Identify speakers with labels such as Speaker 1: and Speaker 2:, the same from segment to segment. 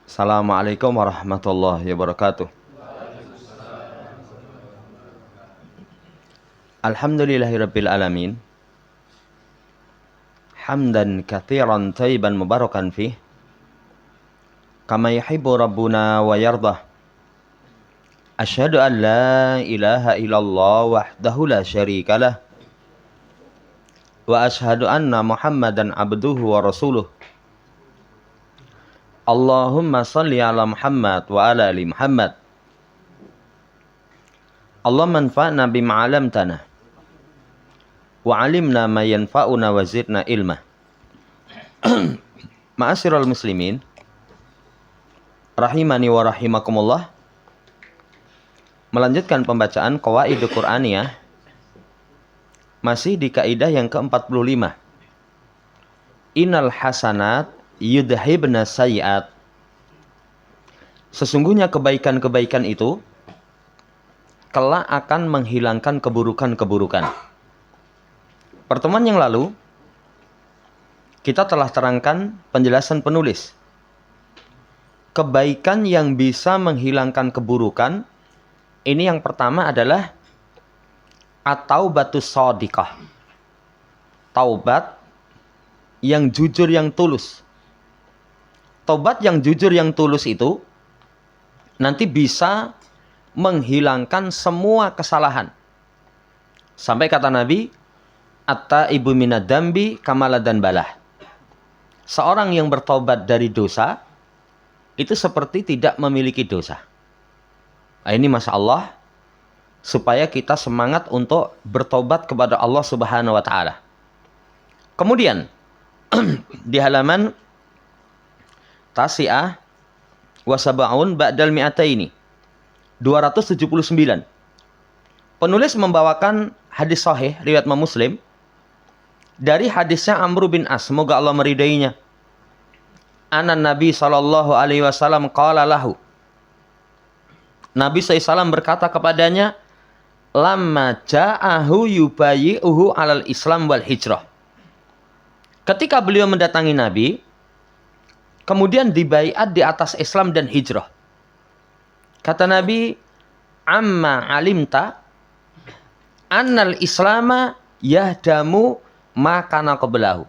Speaker 1: Assalamualaikum warahmatullahi wabarakatuh. Alhamdulillahirabbil alamin. Hamdan katsiran thayyiban mubarakan fih. Kama yuhibbu rabbuna wa yardah. Asyhadu an la ilaha illallah wahdahu la syarikalah. Wa asyhadu anna Muhammadan abduhu wa rasuluh. Allahumma salli ala Muhammad wa ala ali Muhammad. Allahumma anfa'na bima 'allamtana wa 'allimna ma yanfa'una wa zidna ilma. Ma'asyiral muslimin rahimani wa rahimakumullah. Melanjutkan pembacaan Qawaidul Qur'aniyah masih di kaidah yang ke-45. Innal hasanat yudhibna sayyi'at. Sesungguhnya kebaikan-kebaikan itu kelak akan menghilangkan keburukan-keburukan. Pertemuan yang lalu kita telah terangkan penjelasan penulis. Kebaikan yang bisa menghilangkan keburukan ini yang pertama adalah at-taubatus shadiqah. Taubat yang jujur yang tulus. Taubat yang jujur yang tulus itu nanti bisa menghilangkan semua kesalahan. Sampai kata Nabi, at-taibu minad dambi kamaladan balah. Seorang yang bertobat dari dosa itu seperti tidak memiliki dosa. Nah, ini Masya Allah, supaya kita semangat untuk bertobat kepada Allah Subhanahu wa Ta'ala. Kemudian di halaman Tasi'ah wa sab'un ba'dal mi'ataini 279. Penulis membawakan hadis sahih riwayat Imam Muslim dari hadisnya Amr bin As, semoga Allah meridainya. Anan Nabi sallallahu alaihi wasallam qala lahu. Nabi SAW berkata kepadanya, lamma ja'ahu yubayyi'uhu alal Islam wal hijrah. Ketika beliau mendatangi Nabi, kemudian dibaiat di atas Islam dan hijrah. Kata Nabi, amma alimta annal islama yahdamu makana qablahu.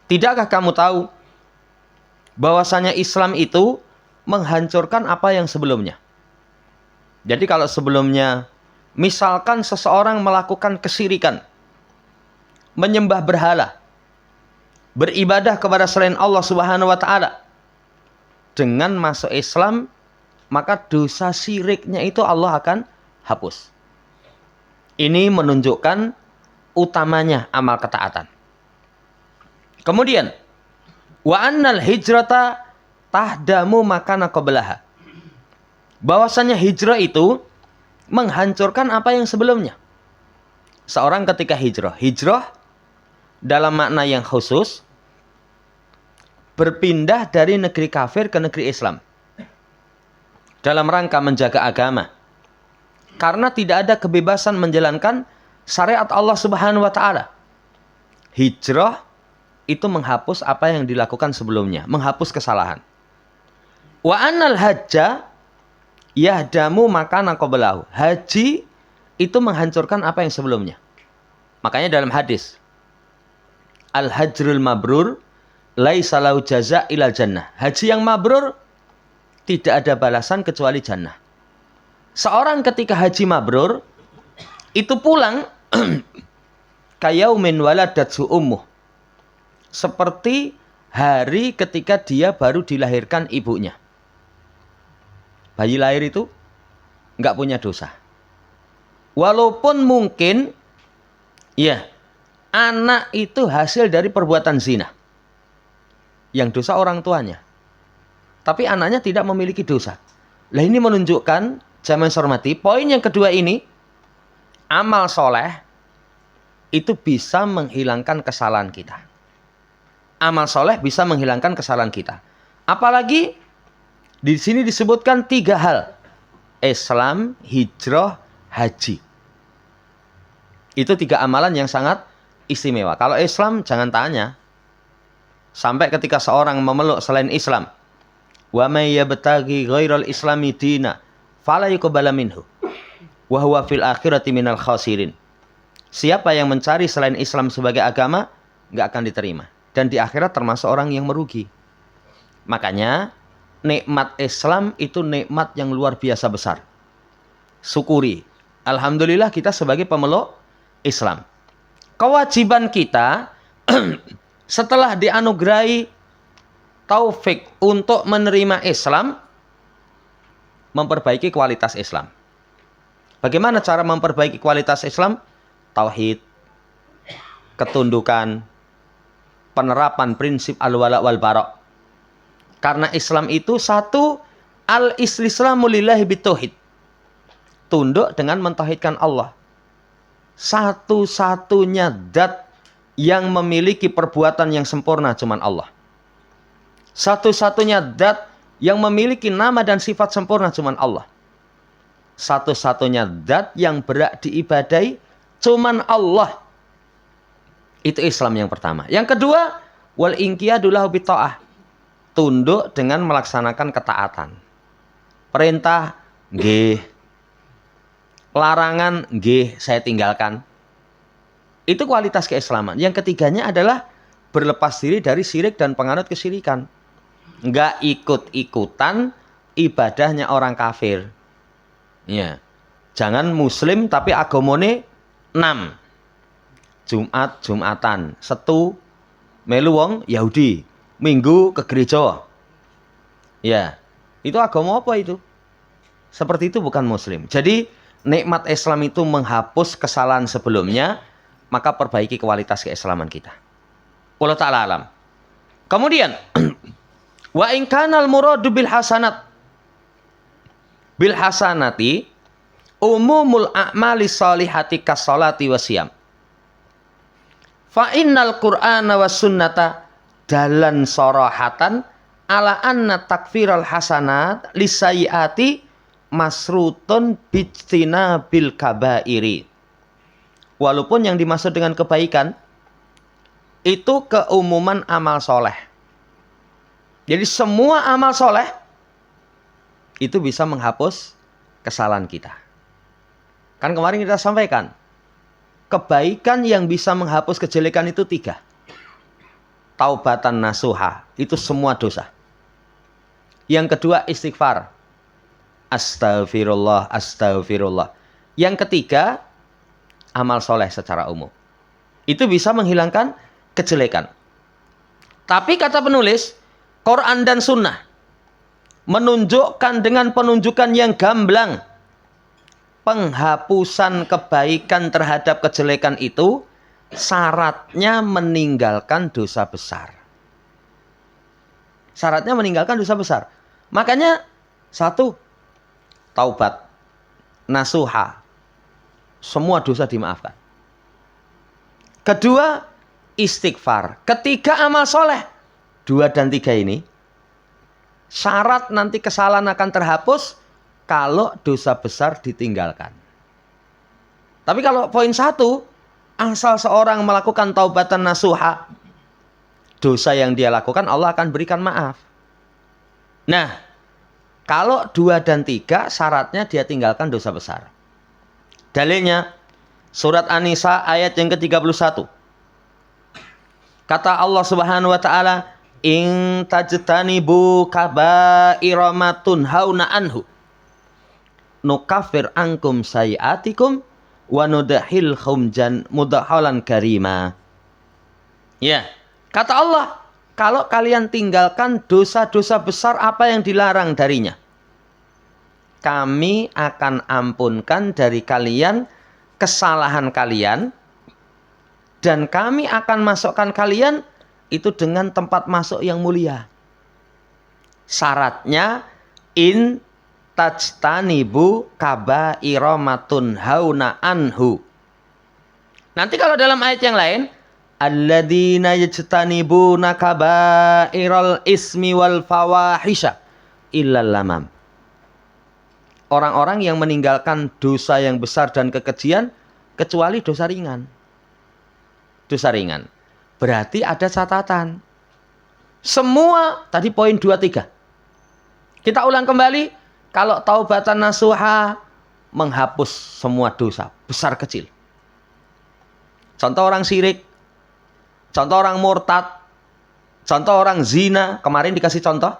Speaker 1: Tidakkah kamu tahu bahwasanya Islam itu menghancurkan apa yang sebelumnya? Jadi kalau sebelumnya misalkan seseorang melakukan kesyirikan, menyembah berhala, beribadah kepada selain Allah Subhanahu wa Ta'ala, dengan masuk Islam, maka dosa syiriknya itu Allah akan hapus. Ini menunjukkan utamanya amal ketaatan. Kemudian, wa annal hijrata tahdamu makana qablaha. Bahwasanya hijrah itu menghancurkan apa yang sebelumnya. Seorang ketika hijrah dalam makna yang khusus, berpindah dari negeri kafir ke negeri Islam dalam rangka menjaga agama, karena tidak ada kebebasan menjalankan syariat Allah Subhanahu wa Ta'ala. Hijrah itu menghapus apa yang dilakukan sebelumnya, menghapus kesalahan. Wa annal hajja yahdamu makana qablahu. Haji itu menghancurkan apa yang sebelumnya. Makanya dalam hadis, al-hajrul mabrur laisa lahu jaza ilal jannah. Haji yang mabrur tidak ada balasan kecuali jannah. Seorang ketika haji mabrur itu pulang kayaumin waladatsu ummuh, seperti hari ketika dia baru dilahirkan ibunya. Bayi lahir itu nggak punya dosa. Walaupun mungkin ya anak itu hasil dari perbuatan zina, yang dosa orang tuanya, tapi anaknya tidak memiliki dosa. Lah ini menunjukkan, jamaah hormati, poin yang kedua ini, amal soleh itu bisa menghilangkan kesalahan kita. Amal soleh bisa menghilangkan kesalahan kita. Apalagi Di sini disebutkan 3 hal. Islam, hijrah, haji. Itu 3 amalan yang sangat istimewa. Kalau Islam jangan tanya. Sampai ketika seorang memeluk selain Islam, wa may yabtaghi ghairal islami dina fala yuqbala minhu wa huwa fil akhirati minal khasirin. Siapa yang mencari selain Islam sebagai agama, enggak akan diterima, dan di akhirat termasuk orang yang merugi. Makanya nikmat Islam itu nikmat yang luar biasa besar. Syukuri. Alhamdulillah kita sebagai pemeluk Islam. Kewajiban kita setelah dianugerahi taufik untuk menerima Islam, memperbaiki kualitas Islam. Bagaimana cara memperbaiki kualitas Islam? Tauhid, ketundukan, penerapan prinsip al-wala wal bara'. Karena Islam itu satu, al-islamu lillahi bitauhid. Tunduk dengan mentauhidkan Allah. Satu-satunya zat yang memiliki perbuatan yang sempurna cuman Allah. Satu-satunya zat yang memiliki nama dan sifat sempurna cuman Allah. Satu-satunya zat yang berhak diibadai cuman Allah. Itu Islam yang pertama. Yang kedua, wal inqiyadu lahu bitta'ah. Tunduk dengan melaksanakan ketaatan. Perintah, nggih. Larangan, nggih, saya tinggalkan. Itu kualitas keislaman. Yang ketiganya adalah berlepas diri dari syirik dan penganut kesyirikan. Enggak ikut-ikutan ibadahnya orang kafir. Ya. Jangan muslim tapi agamane 6. Jumat, Jumatan. Setu, melu wong Yahudi. Minggu ke gereja. Ya. Itu agama apa itu? Seperti itu bukan muslim. Jadi nikmat Islam itu menghapus kesalahan sebelumnya, maka perbaiki kualitas keislaman kita. Allah Ta'ala alam. Kemudian wa in kanal muradu bil hasanat. Bil hasanati umumul a'mali sholihati kasolati wasiyam. Fa innal qur'ana was sunnata dalan sorahatan ala anna takfiral hasanat lisayiati masrutun bijtina bil kabairi. Walaupun yang dimaksud dengan kebaikan itu keumuman amal soleh. Jadi semua amal soleh itu bisa menghapus kesalahan kita. Kan kemarin kita sampaikan, kebaikan yang bisa menghapus kejelekan itu 3. Taubatan nasuha, itu semua dosa. Yang kedua istighfar. Astagfirullah, astagfirullah. Yang ketiga, amal soleh secara umum. Itu bisa menghilangkan kejelekan. Tapi kata penulis, Quran dan Sunnah menunjukkan dengan penunjukan yang gamblang penghapusan kebaikan terhadap kejelekan itu syaratnya meninggalkan dosa besar. Syaratnya meninggalkan dosa besar. Makanya 1, taubat, nasuha, semua dosa dimaafkan. Kedua, istighfar. Ketiga, amal soleh. 2 dan 3 ini syarat nanti kesalahan akan terhapus kalau dosa besar ditinggalkan. Tapi kalau poin 1, asal seorang melakukan taubatan nasuha, dosa yang dia lakukan Allah akan berikan maaf. Nah, kalau 2 dan 3 syaratnya dia tinggalkan dosa besar. Dalilnya surat An-Nisa ayat yang ke-31. Kata Allah Subhanahu wa taala, "In tajtanibu kaba'ira ma tunhauna anhu nukaffir ankum sayiatikum wa nudkhilkum mudkhalan karima." Ya, kata Allah, kalau kalian tinggalkan dosa-dosa besar apa yang dilarang darinya, kami akan ampunkan dari kalian kesalahan kalian, dan kami akan masukkan kalian itu dengan tempat masuk yang mulia. Syaratnya in tajtanibu kaba'ira matun hauna anhu. Nanti kalau dalam ayat yang lain, alladzina yajtanibuna kaba'iral ismi wal fawahisha illal lamam. Orang-orang yang meninggalkan dosa yang besar dan kekejian kecuali dosa ringan. Dosa ringan. Berarti ada catatan. Semua tadi poin 23. Kita ulang kembali. Kalau taubatan nasuha menghapus semua dosa besar kecil. Contoh orang syirik, contoh orang murtad, contoh orang zina, kemarin dikasih contoh.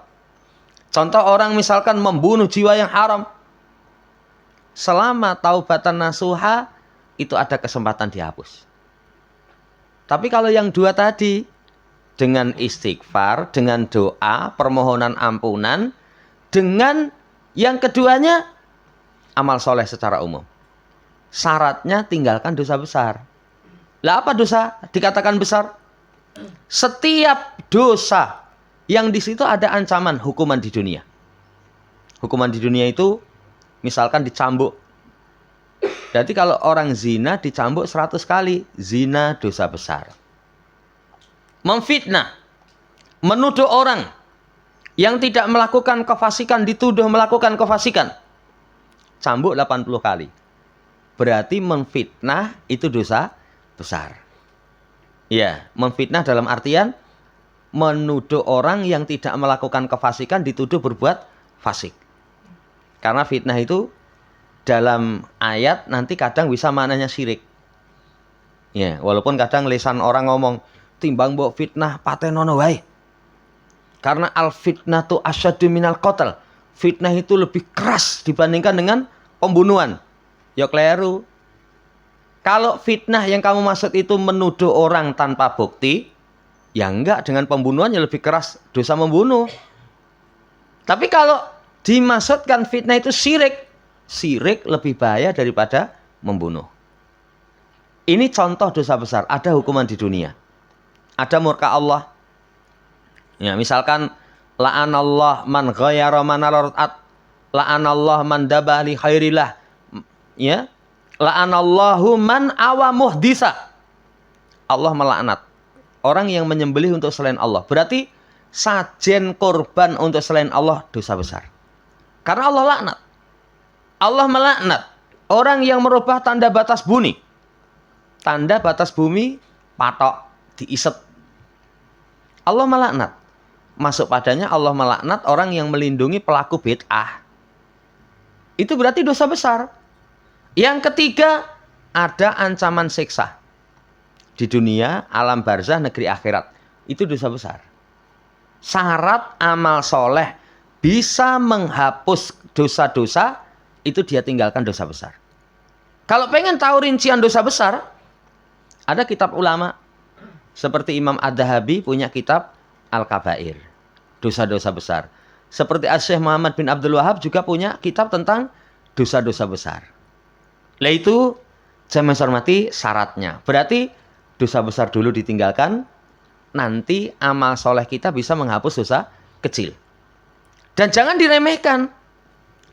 Speaker 1: Contoh orang misalkan membunuh jiwa yang haram. Selama taubatan nasuha itu ada kesempatan dihapus. Tapi kalau yang dua tadi, dengan istighfar, dengan doa, permohonan ampunan, dengan yang keduanya amal soleh secara umum. Syaratnya tinggalkan dosa besar. Lah apa dosa dikatakan besar? Setiap dosa yang di situ ada ancaman hukuman di dunia. Hukuman di dunia itu misalkan dicambuk. Berarti kalau orang zina dicambuk 100 kali, zina dosa besar. Memfitnah, menuduh orang yang tidak melakukan kefasikan dituduh melakukan kefasikan, cambuk 80 kali. Berarti memfitnah itu dosa besar. Ya, memfitnah dalam artian menuduh orang yang tidak melakukan kefasikan dituduh berbuat fasik. Karena fitnah itu dalam ayat nanti kadang bisa maknanya syirik. Ya, walaupun kadang lisan orang ngomong timbang mbok fitnah patenono wae. Karena al fitnatu asyaddu minal qatl. Fitnah itu lebih keras dibandingkan dengan pembunuhan. Ya keliru. Kalau fitnah yang kamu maksud itu menuduh orang tanpa bukti, ya enggak, dengan pembunuhan yang lebih keras dosa membunuh. Tapi kalau dimaksudkan fitnah itu syirik, syirik lebih bahaya daripada membunuh. Ini contoh dosa besar, ada hukuman di dunia. Ada murka Allah. Ya, misalkan la'anallah man ghayyara manarat, la'anallah man dabah li khairillah. Ya. La'anallahu man awa muhdisa. Allah melaknat orang yang menyembelih untuk selain Allah. Berarti sajen korban untuk selain Allah dosa besar. Karena Allah laknat. Allah melaknat orang yang merubah tanda batas bumi. Tanda batas bumi patok, diiset. Allah melaknat. Masuk padanya Allah melaknat orang yang melindungi pelaku bid'ah. Itu berarti dosa besar. Yang ketiga, ada ancaman siksa. Di dunia, alam barzah, negeri akhirat. Itu dosa besar. Syarat amal soleh bisa menghapus dosa-dosa, itu dia tinggalkan dosa besar. Kalau pengen tahu rincian dosa besar, ada kitab ulama. Seperti Imam Ad-Dahabi punya kitab Al-Kabair. Dosa-dosa besar. Seperti Syekh Muhammad bin Abdul Wahab juga punya kitab tentang dosa-dosa besar. Lah itu saya menghormati syaratnya. Berarti dosa besar dulu ditinggalkan, nanti amal soleh kita bisa menghapus dosa kecil. Dan jangan diremehkan.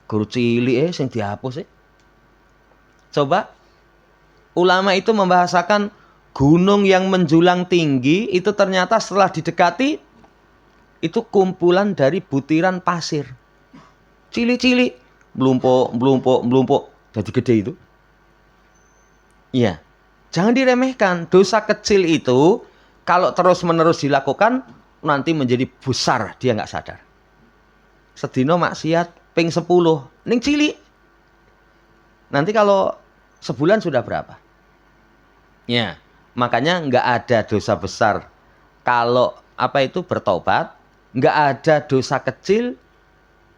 Speaker 1: Guru cilik sing dihapus. Coba ulama itu membahasakan gunung yang menjulang tinggi itu ternyata setelah didekati itu kumpulan dari butiran pasir. Cilik-cilik, melumpuk, jadi gede itu. Iya, jangan diremehkan. Dosa kecil itu kalau terus-menerus dilakukan nanti menjadi besar, dia nggak sadar. Sedino maksiat ping 10, ning cilik. Nanti kalau sebulan sudah berapa? Ya, makanya nggak ada dosa besar kalau bertobat, nggak ada dosa kecil.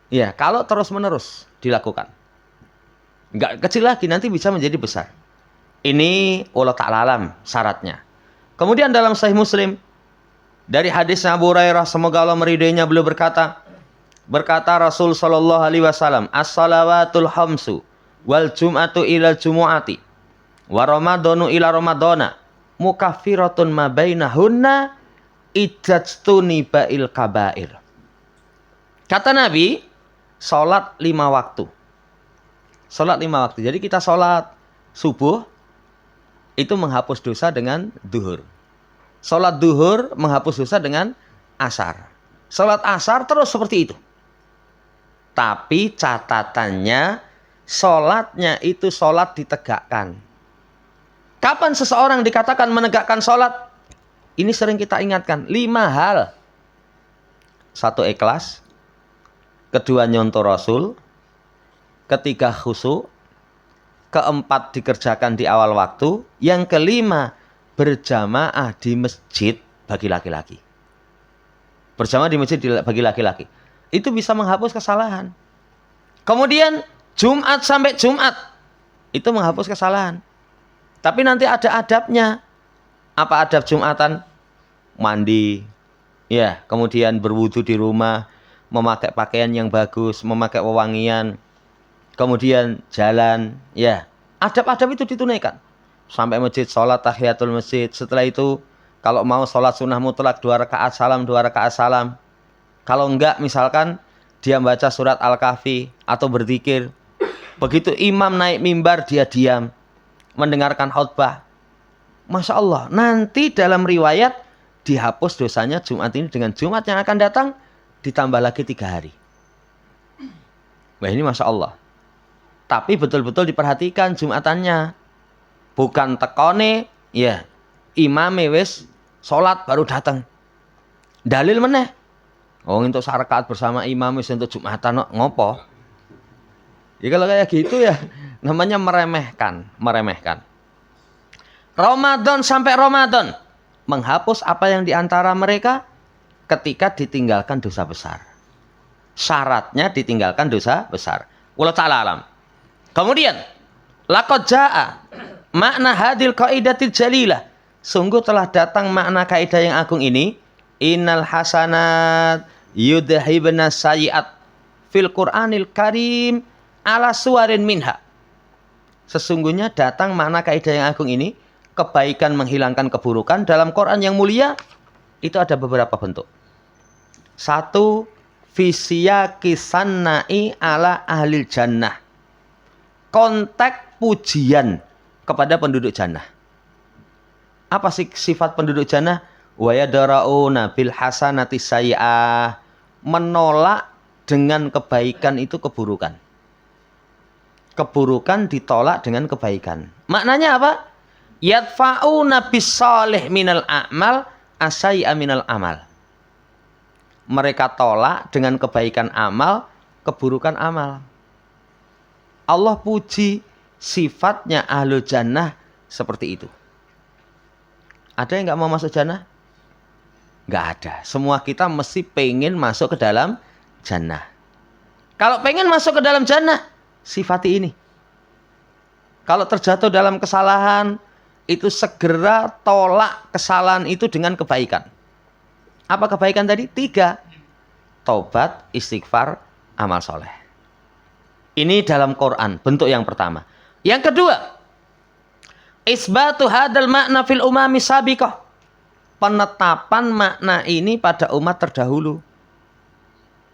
Speaker 1: Ya, kalau terus-menerus dilakukan, nggak kecil lagi, nanti bisa menjadi besar. Ini Allah Ta'ala alam syaratnya. Kemudian dalam Sahih Muslim dari hadis Abu Hurairah, semoga Allah meridainya, beliau berkata Rasul sallallahu alaihi wasallam, as-salawatul khamsu wal jum'atu ila jumu'ati wa ramadhanu ila ramadhana mukaffiratun ma bainahunna ijtuni ba'il kabair. Kata Nabi, salat 5 waktu. Salat 5 waktu. Jadi kita salat subuh itu menghapus dosa dengan duhur. Salat duhur menghapus dosa dengan asar. Salat asar terus seperti itu. Tapi catatannya, sholatnya itu sholat ditegakkan. Kapan seseorang dikatakan menegakkan sholat? Ini sering kita ingatkan. 5 hal. 1, ikhlas. 2, nyontoh Rasul. 3, khusyuk. 4, dikerjakan di awal waktu. Yang 5, berjamaah di masjid bagi laki-laki. Berjamaah di masjid bagi laki-laki. Itu bisa menghapus kesalahan. Kemudian Jumat sampai Jumat itu menghapus kesalahan. Tapi nanti ada adabnya. Apa adab Jumatan? Mandi, ya, kemudian berwudu di rumah, memakai pakaian yang bagus, memakai wewangian, kemudian jalan, ya. Adab-adab itu ditunaikan. Sampai masjid, sholat tahiyatul masjid. Setelah itu kalau mau sholat sunnah mutlak 2 rakaat salam, 2 rakaat salam. Kalau enggak, misalkan dia baca surat Al-Kahfi atau berzikir. Begitu imam naik mimbar, dia diam, mendengarkan khutbah. Masya Allah, nanti dalam riwayat dihapus dosanya Jumat ini dengan Jumat yang akan datang, ditambah lagi 3 hari. Wah, ini Masya Allah. Tapi betul-betul diperhatikan Jumatannya. Bukan tekone, ya, imame wis sholat baru datang. Dalil meneh. Oh, untuk sarakaat bersama imam wis untuk Jumatan ngopo? Ya kalau kayak gitu ya namanya meremehkan. Ramadan sampai Ramadan menghapus apa yang diantara mereka ketika ditinggalkan dosa besar. Syaratnya ditinggalkan dosa besar. Wallahu ta'ala alam. Kemudian laqad jaa makna hadil qaidatil jalilah. Sungguh telah datang makna kaidah yang agung ini. Innal hasanat yudhibna sayyi'at fil Qur'anil Karim ala suwarin minha. Sesungguhnya datang makna kaidah yang agung ini, kebaikan menghilangkan keburukan dalam Quran yang mulia itu ada beberapa bentuk. 1, fisyaqi sanna'i ala ahlil jannah. Konteks pujian kepada penduduk jannah. Apa sih sifat penduduk jannah? Wa yadra'una bil hasanati sayyi'ah. Menolak dengan kebaikan itu keburukan. Keburukan ditolak dengan kebaikan. Maknanya apa? Yadfa'una bis salih minal a'mal asayyi'a minal amal. Mereka tolak dengan kebaikan amal, keburukan amal. Allah puji sifatnya ahlul jannah seperti itu. Ada yang nggak mau masuk jannah? Nggak ada. Semua kita mesti pengen masuk ke dalam jannah. Kalau pengen masuk ke dalam jannah, sifati ini. Kalau terjatuh dalam kesalahan, itu segera tolak kesalahan itu dengan kebaikan. Apa kebaikan tadi? 3. Taubat, istighfar, amal soleh. Ini dalam Quran, bentuk yang pertama. Yang kedua, isbatu hadal makna fil umami sabiqah. Penetapan makna ini pada umat terdahulu.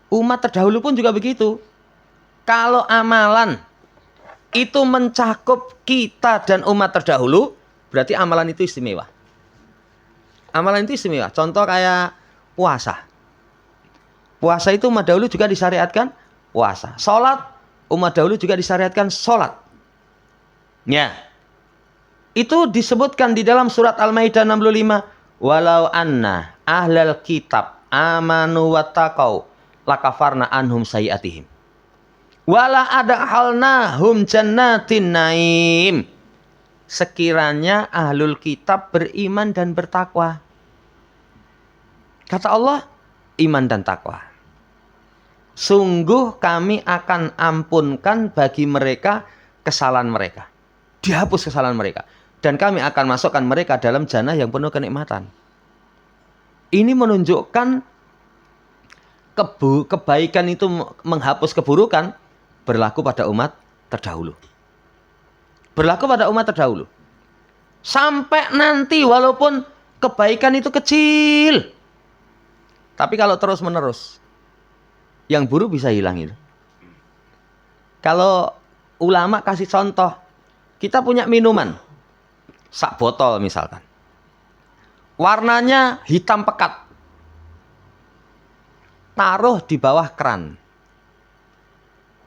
Speaker 1: Umat terdahulu pun juga begitu. Kalau amalan itu mencakup kita dan umat terdahulu, berarti amalan itu istimewa. Amalan itu istimewa. Contoh kayak puasa. Puasa itu umat dahulu juga disyariatkan puasa. Sholat, umat dahulu juga disyariatkan sholat. Ya. Itu disebutkan di dalam surat Al-Maidah 65. Walau anna ahlal kitab amanu wattaqau lakafarna anhum sayyi'atihim. Wala adkhalnahum jannatin naim. Sekiranya ahlul kitab beriman dan bertakwa. Kata Allah, iman dan takwa. Sungguh kami akan ampunkan bagi mereka kesalahan mereka. Dihapus kesalahan mereka. Dan kami akan masukkan mereka dalam jannah yang penuh kenikmatan. Ini menunjukkan kebaikan itu menghapus keburukan berlaku pada umat terdahulu. Berlaku pada umat terdahulu. Sampai nanti walaupun kebaikan itu kecil. Tapi kalau terus menerus, yang buruk bisa hilang itu. Kalau ulama kasih contoh, kita punya minuman. Sak botol misalkan. Warnanya hitam pekat. Taruh di bawah keran.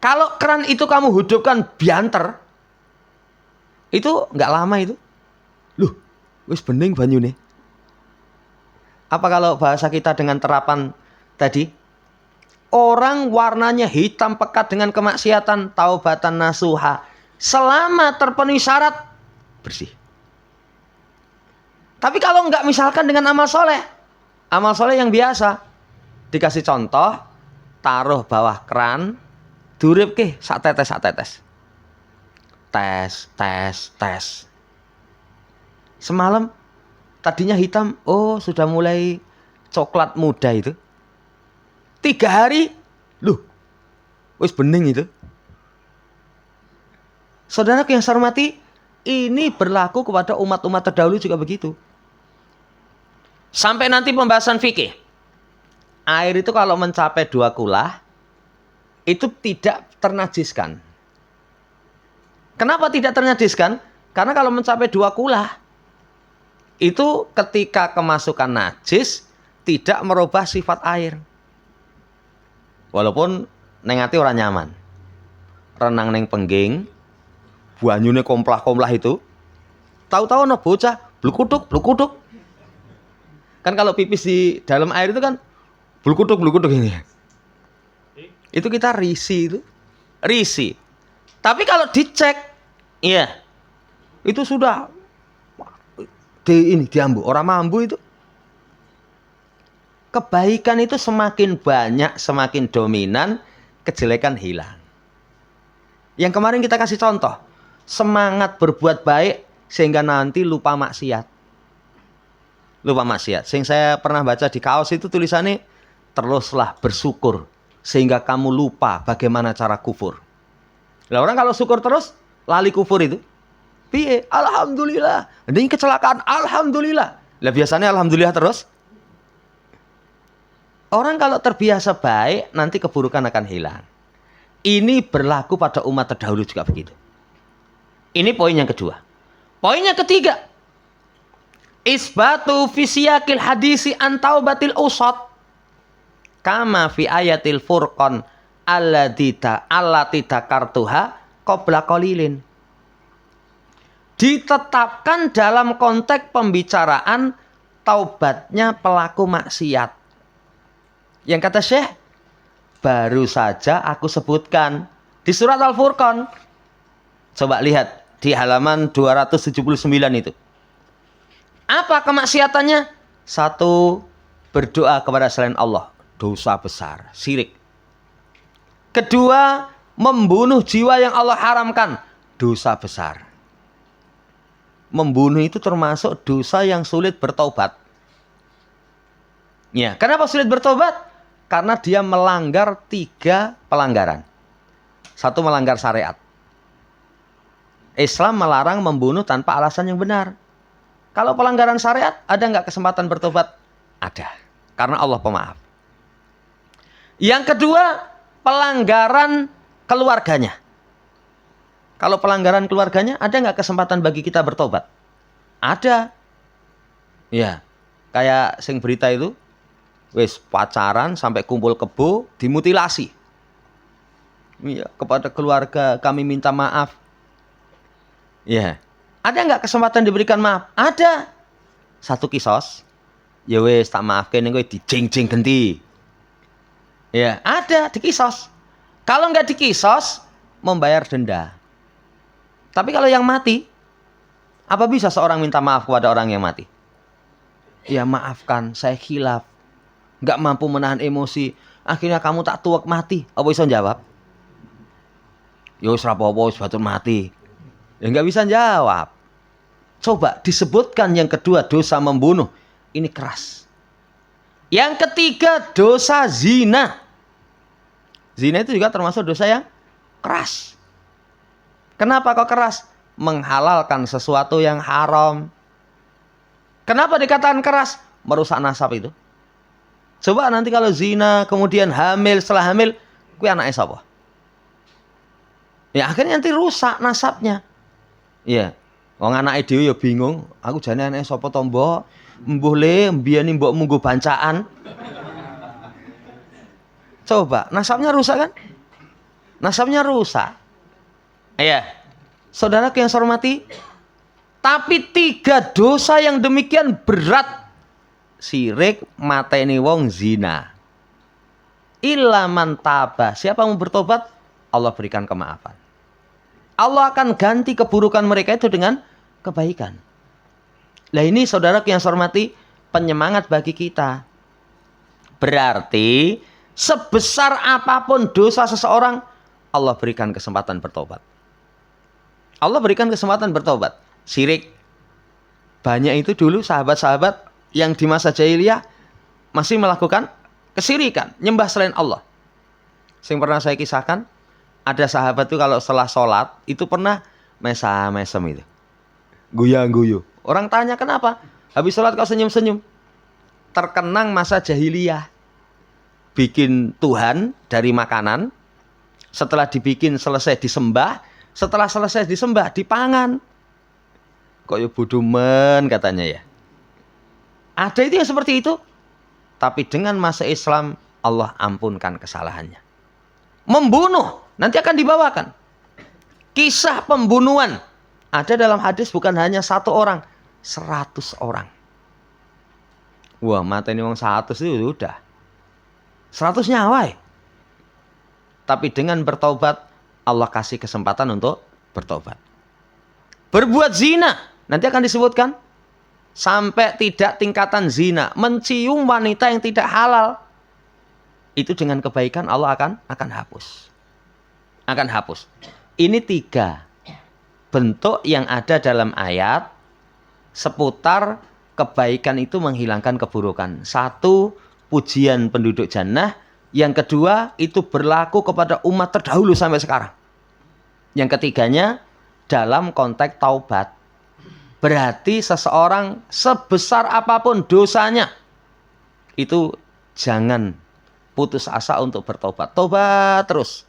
Speaker 1: Kalau keran itu kamu hidupkan bianter, itu nggak lama itu. Loh, wis bening banyune. Apa kalau bahasa kita dengan terapan tadi? Orang warnanya hitam pekat dengan kemaksiatan, taubatan nasuha. Selama terpenuhi syarat, bersih. Tapi kalau nggak misalkan dengan amal soleh yang biasa, dikasih contoh, taruh bawah keran, durip ke sak tetes. Tes. Semalam tadinya hitam, oh sudah mulai coklat muda itu. 3 hari, loh, wis bening itu. Saudaraku yang saya hormati, ini berlaku kepada umat-umat terdahulu juga begitu. Sampai nanti pembahasan fikih. Air itu kalau mencapai 2 kulah, itu tidak ternajiskan. Kenapa tidak ternajiskan? Karena kalau mencapai 2 kulah, itu ketika kemasukan najis, tidak merubah sifat air. Walaupun neng ati ora nyaman. Renang neng pengging, banyune komplah-komplah itu. Tahu-tahu ana bocah blukuduk. Kan kalau pipis di dalam air itu kan blukuduk ini. Itu kita risih. Tapi kalau dicek, iya. Itu sudah diambu, orang mambu itu. Kebaikan itu semakin banyak, semakin dominan, kejelekan hilang. Yang kemarin kita kasih contoh, semangat berbuat baik sehingga nanti lupa maksiat. Sing saya pernah baca di kaos itu tulisannya, teruslah bersyukur sehingga kamu lupa bagaimana cara kufur. Lah orang kalau syukur terus, lali kufur itu. Piye? Alhamdulillah. Ini kecelakaan, alhamdulillah. Lah biasanya alhamdulillah terus. Orang kalau terbiasa baik, nanti keburukan akan hilang. Ini berlaku pada umat terdahulu juga begitu. Ini poin yang kedua. Poin yang ketiga. Isbatu fisiyakil hadisi an taubatil usat. Kama fi ayatil furqan allati takartuha qabla qalilin. Ditetapkan dalam konteks pembicaraan taubatnya pelaku maksiat. Yang kata Syekh, baru saja aku sebutkan di surat Al-Furqan. Coba lihat di halaman 279 itu. Apa kemaksiatannya? 1, berdoa kepada selain Allah, dosa besar, syirik. 2, membunuh jiwa yang Allah haramkan, dosa besar. Membunuh itu termasuk dosa yang sulit bertobat. Ya, kenapa sulit bertobat? Karena dia melanggar 3 pelanggaran. 1, melanggar syariat. Islam melarang membunuh tanpa alasan yang benar. Kalau pelanggaran syariat, ada nggak kesempatan bertobat? Ada. Karena Allah pemaaf. Yang kedua, pelanggaran keluarganya. Kalau pelanggaran keluarganya, ada nggak kesempatan bagi kita bertobat? Ada. Ya, kayak sing berita itu, wis pacaran sampai kumpul kebo, dimutilasi. Ya, kepada keluarga kami minta maaf. Ya, ada nggak kesempatan diberikan maaf? Ada. 1 kisos, ya wis tak maafkan kowe dijeng-jeng genti. Ya, ada dikisos. Kalau nggak dikisos, membayar denda. Tapi kalau yang mati, apa bisa seorang minta maaf kepada orang yang mati? Ya maafkan, saya khilaf. Nggak mampu menahan emosi, akhirnya kamu tak tuwek mati. Apa bisa jawab? Ya wis rapopo wis batur mati. Ya nggak bisa jawab. Coba disebutkan yang kedua, dosa membunuh. Ini keras. Yang ketiga, dosa zina. Zina itu juga termasuk dosa yang keras. Kenapa kok keras? Menghalalkan sesuatu yang haram. Kenapa dikatakan keras? Merusak nasab itu. Coba nanti kalau zina, kemudian hamil, setelah hamil, kuwi anaknya sapa? Ya akhirnya nanti rusak nasabnya. Iya. Wong anake dhewe ya bingung, aku jane anake sapa to, Mbok? Mbuh le, mbiyane mbok munggo bancaan. Coba, nasabnya rusak kan? nasabnya rusak. Iya. Saudara yang saya hormati, tapi 3 dosa yang demikian berat, syirik, mateni wong, zina. Illa man taba, siapa mau bertobat, Allah berikan kemaafan. Allah akan ganti keburukan mereka itu dengan kebaikan. Lah ini saudara yang saya hormati, penyemangat bagi kita. Berarti sebesar apapun dosa seseorang, Allah berikan kesempatan bertobat. Allah berikan kesempatan bertobat. Syirik. Banyak itu dulu sahabat-sahabat yang di masa jahiliyah masih melakukan kesyirikan, nyembah selain Allah. Yang pernah saya kisahkan, ada sahabat itu kalau setelah sholat, itu pernah mesem itu. Guyang-guyu. Orang tanya kenapa? Habis sholat kau senyum-senyum. Terkenang masa jahiliyah. Bikin Tuhan dari makanan. Setelah dibikin selesai disembah. Setelah selesai disembah dipangan. Kok ya budumen katanya ya. Ada itu yang seperti itu. Tapi dengan masa Islam Allah ampunkan kesalahannya. Membunuh nanti akan dibawakan. Kisah pembunuhan ada dalam hadis, bukan hanya 1 orang, 100 orang. Wah, mata ini wong 100 itu udah 100 nyawa. Tapi dengan bertobat Allah kasih kesempatan untuk bertobat. Berbuat zina nanti akan disebutkan, sampai tidak tingkatan zina, mencium wanita yang tidak halal, itu dengan kebaikan Allah akan hapus. Akan hapus. Ini 3 bentuk yang ada dalam ayat seputar kebaikan itu menghilangkan keburukan. 1, pujian penduduk jannah. Yang kedua, itu berlaku kepada umat terdahulu sampai sekarang. Yang ketiganya, dalam konteks taubat. Berarti seseorang sebesar apapun dosanya, itu jangan putus asa untuk bertobat. Tobat terus.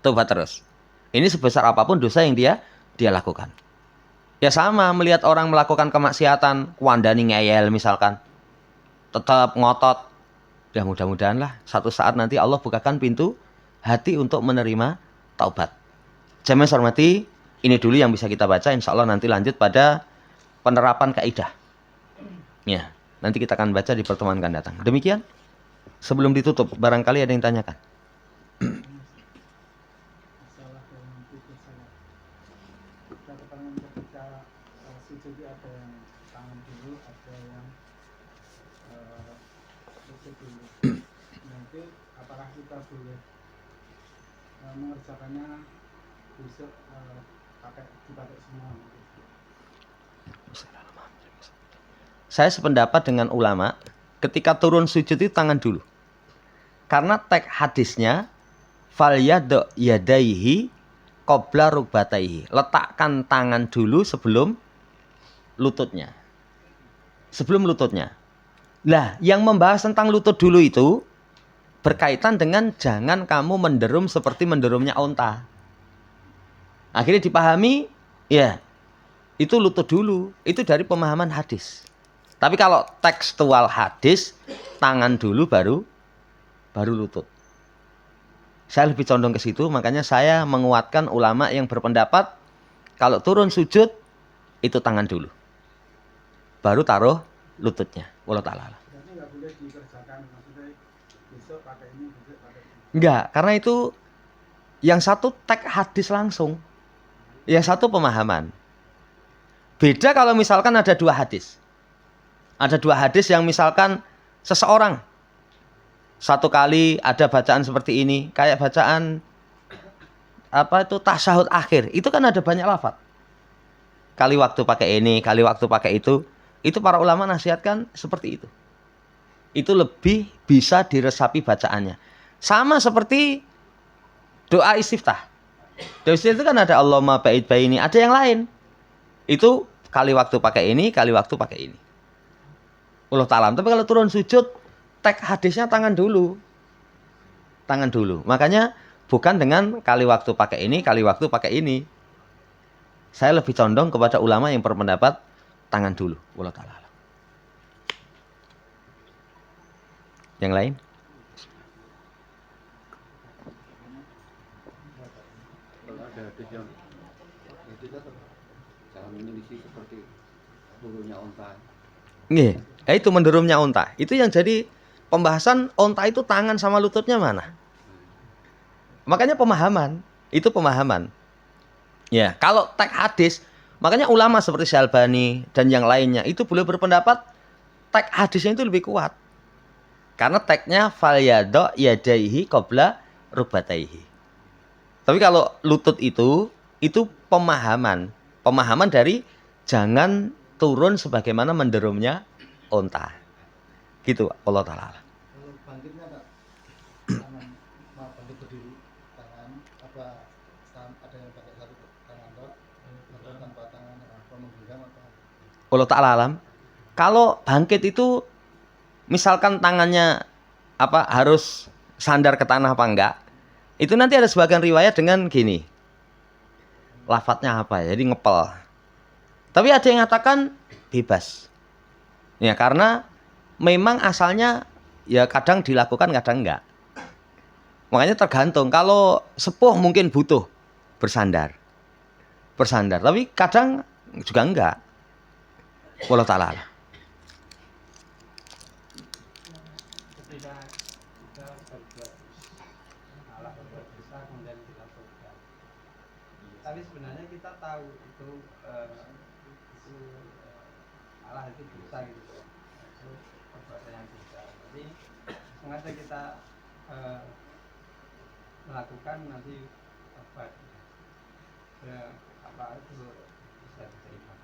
Speaker 1: Tobat terus. Ini sebesar apapun dosa yang dia lakukan. Ya sama, melihat orang melakukan kemaksiatan, kuandani ngeyel misalkan, tetap ngotot. Ya mudah-mudahan lah satu saat nanti Allah bukakan pintu hati untuk menerima taubat. Jamaah hormati, ini dulu yang bisa kita baca. Insya Allah nanti lanjut pada penerapan kaidah. Ya, nanti kita akan baca di pertemuan akan datang. Demikian. Sebelum ditutup, barangkali ada yang tanyakan.
Speaker 2: Apakah kita boleh mengerjakannya besok dipakai semua?
Speaker 1: Saya sependapat dengan ulama, ketika turun sujud itu tangan dulu. Karena teks hadisnya fal yadu yadaihi qabla rukbataihi. Letakkan tangan dulu sebelum lututnya. Sebelum lututnya. Lah, yang membahas tentang lutut dulu itu berkaitan dengan jangan kamu menderum seperti menderumnya onta. Akhirnya dipahami, ya, itu lutut dulu. Itu dari pemahaman hadis. Tapi kalau tekstual hadis, tangan dulu baru lutut. Saya lebih condong ke situ, makanya saya menguatkan ulama yang berpendapat kalau turun sujud itu tangan dulu. Baru taruh lututnya. Wallahu ta'ala.
Speaker 2: Berarti nggak boleh dikerjakan, maksudnya besok pakai ini, besok pakai ini.
Speaker 1: Enggak, karena itu yang satu teks hadis langsung. Yang satu pemahaman. Beda kalau misalkan ada 2 hadis. Ada 2 hadis yang misalkan seseorang satu kali ada bacaan seperti ini, kayak bacaan tasyahud akhir. Itu kan ada banyak lafaz. Kali waktu pakai ini, kali waktu pakai itu. Itu para ulama nasihatkan seperti itu. Itu lebih bisa diresapi bacaannya. Sama seperti doa istiftah. Doa istiftah itu kan ada Allahumma ba'id baini, ada yang lain. Itu kali waktu pakai ini, kali waktu pakai ini. Allah ta'ala. Tapi kalau turun sujud, teks hadisnya tangan dulu. Tangan dulu. Makanya bukan dengan kali waktu pakai ini, kali waktu pakai ini. Saya lebih condong kepada ulama yang berpendapat tangan dulu. Allah ta'ala. Yang lain?
Speaker 3: ada hadis yang itu tetap jangan memiliki seperti turunnya onta.
Speaker 1: Nggih, itu mendoromnya onta. Itu yang jadi pembahasan onta itu tangan sama lututnya mana. Makanya pemahaman, itu pemahaman. Ya, kalau teks hadis, makanya ulama seperti Syalbani dan yang lainnya itu boleh berpendapat teks hadisnya itu lebih kuat. Karena teksnya fal yadha yadaihi qabla rubataihi. Tapi kalau lutut itu pemahaman dari jangan turun sebagaimana menderumnya onta. Gitu, Allah taala.
Speaker 2: Kalau bangkitnya Pak, tangan bangkit berdiri, tangan apa ada yang pakai satu tangan tok atau tanpa tangan apa menggenggam apa?
Speaker 1: Allah taala alam. Kalau bangkit itu misalkan tangannya harus sandar ke tanah apa enggak? Itu nanti ada sebagian riwayat dengan gini. Lafadznya apa ya? Jadi ngepel. Tapi ada yang mengatakan bebas. Ya, karena memang asalnya ya kadang dilakukan kadang enggak. Makanya tergantung. Kalau sepuh mungkin butuh bersandar. Tapi kadang juga enggak. Wallahu ta'ala.
Speaker 4: Ketika kita berbuat salah, berbuat dosa kemudian kita tobat. Tapi sebenarnya kita tahu itu salah, itu dosa gitu. Itu perbuatan yang dosa. Tapi sengaja kita melakukan nanti tobat. Ya, apa itu bisa diterima.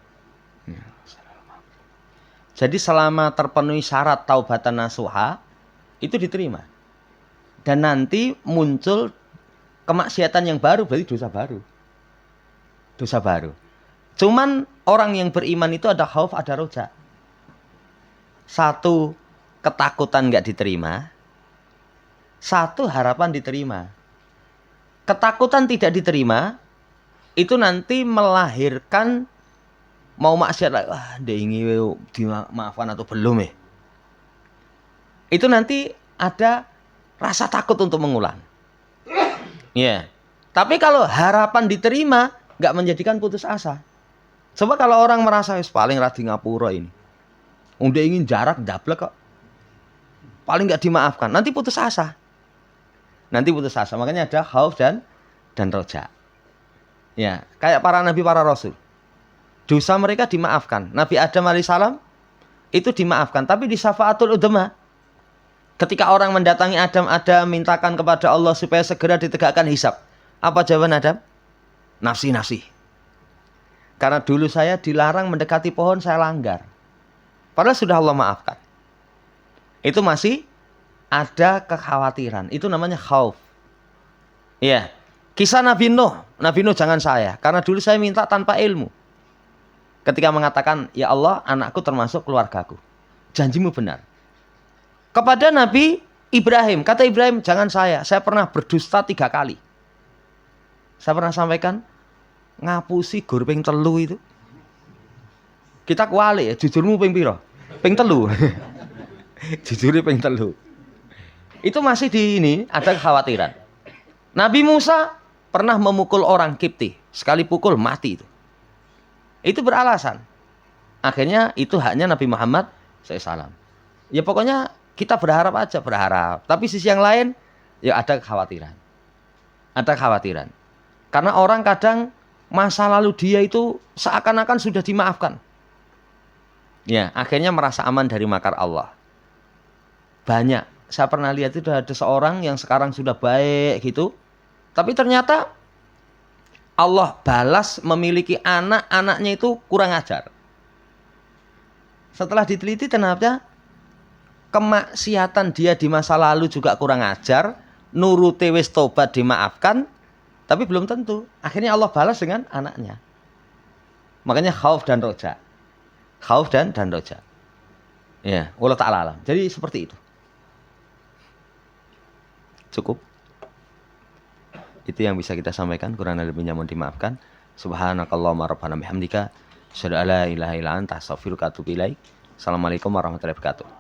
Speaker 1: Jadi selama terpenuhi syarat taubatan nasuha itu diterima. Dan nanti muncul kemaksiatan yang baru, berarti dosa baru. Dosa baru. Cuman orang yang beriman itu ada khauf, ada roja. Satu, ketakutan nggak diterima. Satu, harapan diterima. Ketakutan tidak diterima, itu nanti melahirkan mau maksiat, wah dia ingin dimaafkan atau belum ya. Itu nanti ada rasa takut untuk mengulang. Ya. Tapi kalau harapan diterima, nggak menjadikan putus asa. Coba kalau orang merasa paling radi ngapura ini, udah ingin jarak dablek kok, paling nggak dimaafkan, nanti putus asa. Makanya ada khauf dan roja. Ya, kayak para nabi, para rasul. Dosa mereka dimaafkan. Nabi Adam alaihissalam itu dimaafkan. Tapi di syafaatul udhma, ketika orang mendatangi Adam mintakan kepada Allah supaya segera ditegakkan hisab. Apa jawaban Adam? Nafsi. Karena dulu saya dilarang mendekati pohon, saya langgar. Padahal sudah Allah maafkan. Itu masih ada kekhawatiran. Itu namanya khauf. Iya. Kisah Nabi Nuh jangan saya. Karena dulu saya minta tanpa ilmu. Ketika mengatakan, ya Allah, anakku termasuk keluargaku. Janjimu benar. Kepada Nabi Ibrahim, kata Ibrahim, jangan saya pernah berdusta 3 kali. Saya pernah sampaikan, ngapusi gur ping 3 itu. Kita kuali ya, jujurmu ping piro? Ping 3. Jujurnya ping 3. Itu masih ada kekhawatiran. Nabi Musa pernah memukul orang Kipti. Sekali pukul mati itu. Itu beralasan. Akhirnya itu haknya Nabi Muhammad SAW. Ya pokoknya kita berharap. Tapi sisi yang lain, ya ada kekhawatiran. Karena orang kadang masa lalu dia itu seakan-akan sudah dimaafkan. Ya, akhirnya merasa aman dari makar Allah. Banyak. Saya pernah lihat itu ada seorang yang sekarang sudah baik gitu. Tapi ternyata Allah balas memiliki anaknya itu kurang ajar. Setelah diteliti ternyata kemaksiatan dia di masa lalu juga kurang ajar, nuruti wis tobat dimaafkan, tapi belum tentu. Akhirnya Allah balas dengan anaknya. Makanya khauf dan roja. Ya, Allah ta'ala alam. Jadi seperti itu. Cukup. Itu yang bisa kita sampaikan, kurang lebihnya mohon dimaafkan. Subhanakallahumma rabbana bihamdika, asyhadu an la ilaha illa anta, astaghfiruka wa atubu ilaik. Assalamualaikum warahmatullahi wabarakatuh.